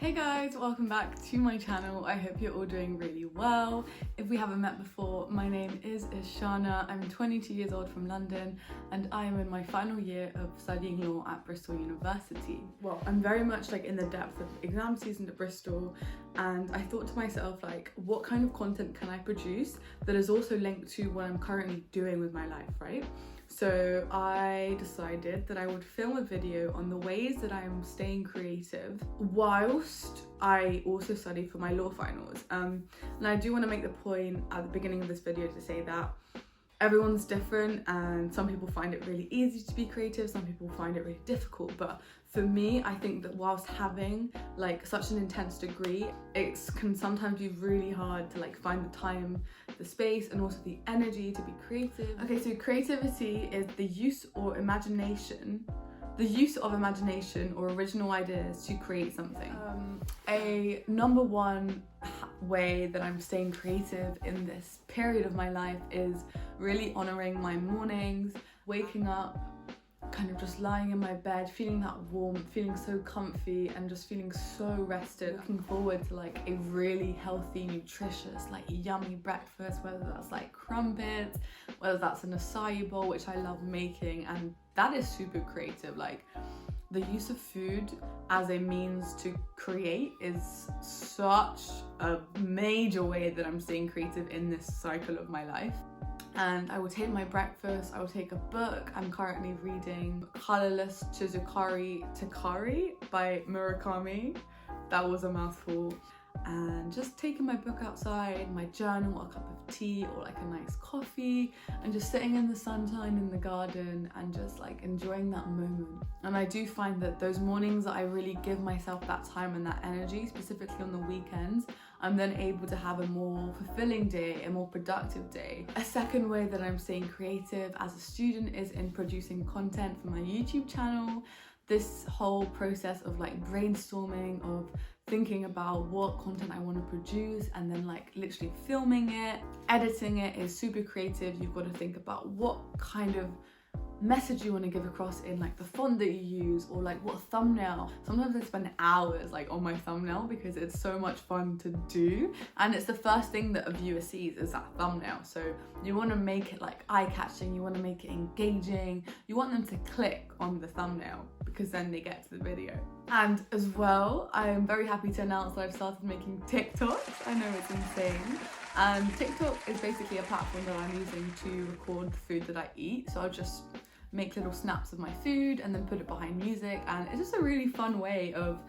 Hey guys, welcome back to my channel. I hope you're all doing really well. If we haven't met before, my name is Yshana. I'm 22 years old from London and I am in my final year of studying law at Bristol University. Well, I'm very much in the depth of exam season at Bristol, and I thought to myself what kind of content can I produce that is also linked to what I'm currently doing with my life, right? So I decided that I would film a video on the ways that I'm staying creative whilst I also study for my law finals. And I do want to make the point at the beginning of this video to say that everyone's different and some people find it really easy to be creative, some people find it really difficult. But for me, I think that whilst having such an intense degree, it can sometimes be really hard to find the time, the space, and also the energy to be creative. Okay, so creativity is the use of imagination or original ideas to create something. A number one way that I'm staying creative in this period of my life is really honoring my mornings, waking up, kind of just lying in my bed, feeling that warmth, feeling so comfy and just feeling so rested, looking forward to a really healthy, nutritious, yummy breakfast, whether that's crumpets, whether that's an acai bowl, which I love making, and that is super creative. The use of food as a means to create is such a major way that I'm staying creative in this cycle of my life. And I will take my breakfast, I will take a book. I'm currently reading Colorless Takari by Murakami. That was a mouthful. And just taking my book outside, my journal, a cup of tea or a nice coffee, and just sitting in the sunshine in the garden and just enjoying that moment. And I do find that those mornings that I really give myself that time and that energy, specifically on the weekends, I'm then able to have a more fulfilling day, a more productive day. A second way that I'm staying creative as a student is in producing content for my YouTube channel. This whole process of brainstorming, of thinking about what content I want to produce and then literally filming it, editing it is super creative. You've got to think about what kind of message you want to give across in the font that you use, or what thumbnail. Sometimes I spend hours on my thumbnail because it's so much fun to do, and it's the first thing that a viewer sees is that thumbnail. So you want to make it eye-catching, you want to make it engaging, you want them to click on the thumbnail because then they get to the video. And as well, I am very happy to announce that I've started making TikToks. I know it's insane. And TikTok is basically a platform that I'm using to record the food that I eat. So I'll just make little snaps of my food and then put it behind music, and it's just a really fun way of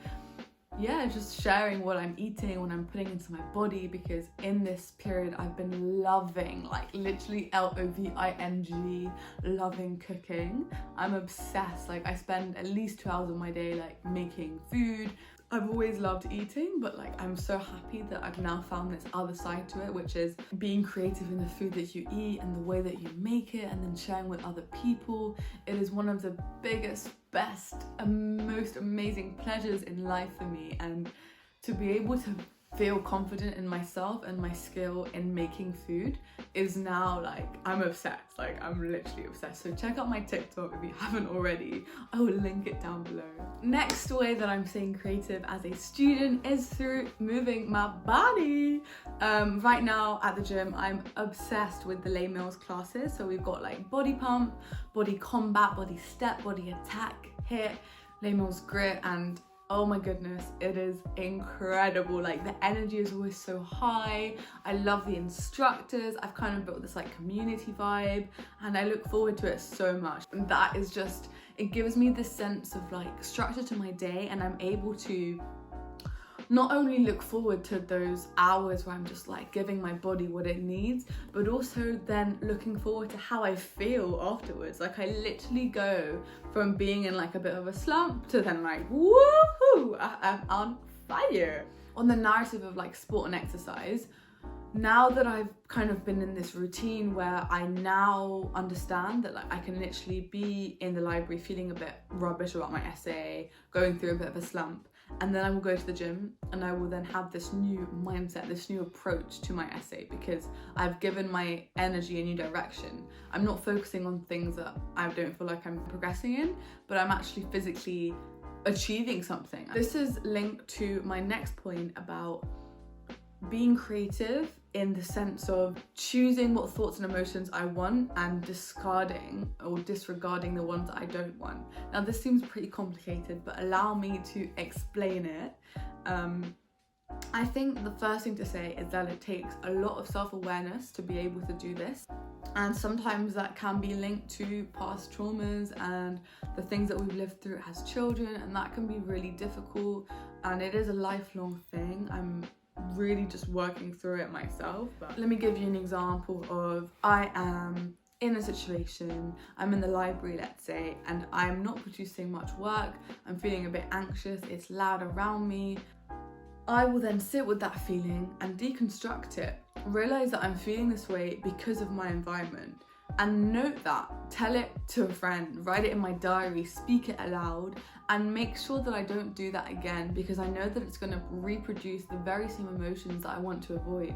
just sharing what I'm eating, what I'm putting into my body, because in this period I've been loving, literally LOVING, loving cooking. I'm obsessed. I spend at least 2 hours of my day making food. I've always loved eating, but I'm so happy that I've now found this other side to it, which is being creative in the food that you eat and the way that you make it, and then sharing with other people. It is one of the biggest, best, and most amazing pleasures in life for me, and to be able to feel confident in myself and my skill in making food is now I'm obsessed. I'm literally obsessed. So check out my TikTok if you haven't already. I will link it down below. Next way that I'm staying creative as a student is through moving my body. Right now at the gym, I'm obsessed with the Les Mills classes. So we've got body pump, body combat, body step, body attack, hit, Les Mills grit, and oh my goodness, it is incredible. The energy is always so high. I love the instructors. I've kind of built this community vibe, and I look forward to it so much. And that is just, it gives me this sense of structure to my day, and I'm able to not only look forward to those hours where I'm just giving my body what it needs, but also then looking forward to how I feel afterwards. I literally go from being in a bit of a slump to then woohoo, I'm on fire. On the narrative of sport and exercise, now that I've kind of been in this routine where I now understand that I can literally be in the library feeling a bit rubbish about my essay, going through a bit of a slump, and then I will go to the gym and I will then have this new mindset, this new approach to my essay, because I've given my energy a new direction. I'm not focusing on things that I don't feel like I'm progressing in, but I'm actually physically achieving something. This is linked to my next point about being creative in the sense of choosing what thoughts and emotions I want and discarding or disregarding the ones I don't want. Now this seems pretty complicated, but allow me to explain it. I think the first thing to say is that it takes a lot of self-awareness to be able to do this, and sometimes that can be linked to past traumas and the things that we've lived through as children, and that can be really difficult, and it is a lifelong thing. I'm really just working through it myself. But let me give you an example of, I am in a situation, I'm in the library, let's say, and I'm not producing much work, I'm feeling a bit anxious, it's loud around me. I will then sit with that feeling and deconstruct it, realize that I'm feeling this way because of my environment, and note that, tell it to a friend, write it in my diary, speak it aloud, and make sure that I don't do that again, because I know that it's going to reproduce the very same emotions that I want to avoid.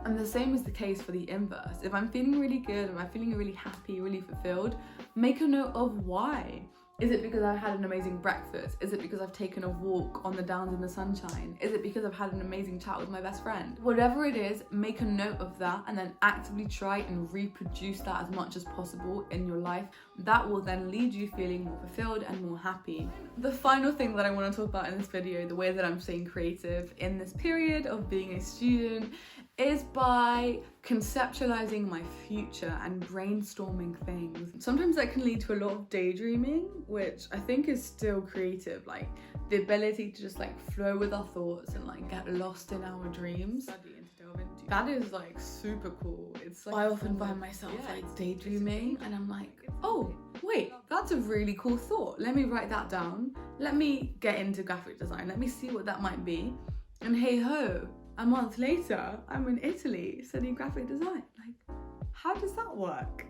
And the same is the case for the inverse. If I'm feeling really good, if I'm feeling really happy, really fulfilled, make a note of why. Is it because I've had an amazing breakfast? Is it because I've taken a walk on the downs in the sunshine? Is it because I've had an amazing chat with my best friend? Whatever it is, make a note of that and then actively try and reproduce that as much as possible in your life. That will then lead you feeling more fulfilled and more happy. The final thing that I want to talk about in this video, the way that I'm staying creative in this period of being a student, is by conceptualizing my future and brainstorming things. Sometimes that can lead to a lot of daydreaming, which I think is still creative, like the ability to just like flow with our thoughts and like get lost in our dreams. That is like super cool. It's like I often find myself like daydreaming and I'm like, oh wait, that's a really cool thought. Let me write that down. Let me get into graphic design. Let me see what that might be. And hey ho, a month later, I'm in Italy studying graphic design. Like, how does that work?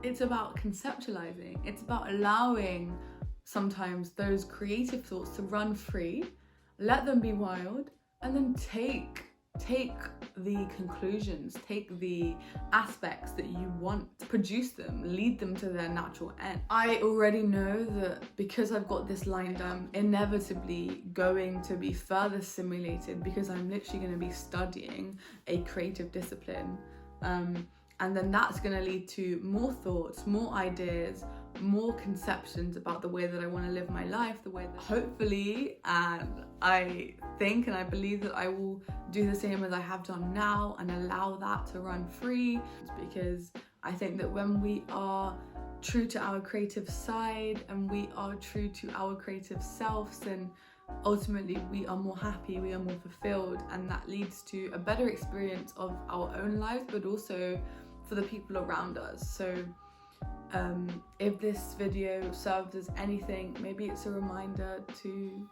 It's about conceptualizing. It's about allowing sometimes those creative thoughts to run free, let them be wild, and then take the conclusions, take the aspects that you want, produce them, lead them to their natural end. I already know that because I've got this lined up, I'm inevitably going to be further simulated because I'm literally going to be studying a creative discipline. And then that's going to lead to more thoughts, more ideas, more conceptions about the way that I want to live my life, the way that hopefully, and I think and I believe that I will do the same as I have done now and allow that to run free, because I think that when we are true to our creative side and we are true to our creative selves, then ultimately we are more happy, we are more fulfilled, and that leads to a better experience of our own lives, but also for the people around us. So if this video served as anything, maybe it's a reminder to,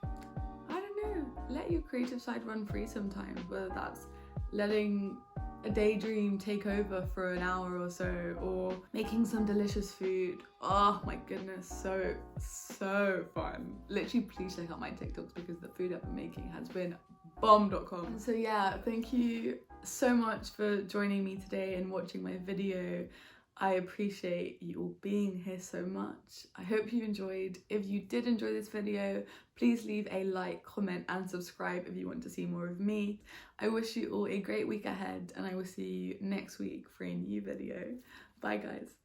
I don't know, let your creative side run free sometimes, whether that's letting a daydream take over for an hour or so, or making some delicious food. Oh my goodness, so fun. Literally, please check out my TikToks because the food I've been making has been bomb.com. So yeah, thank you so much for joining me today and watching my video. I appreciate you all being here so much. I hope you enjoyed. If you did enjoy this video, please leave a like, comment and subscribe if you want to see more of me. I wish you all a great week ahead and I will see you next week for a new video. Bye guys.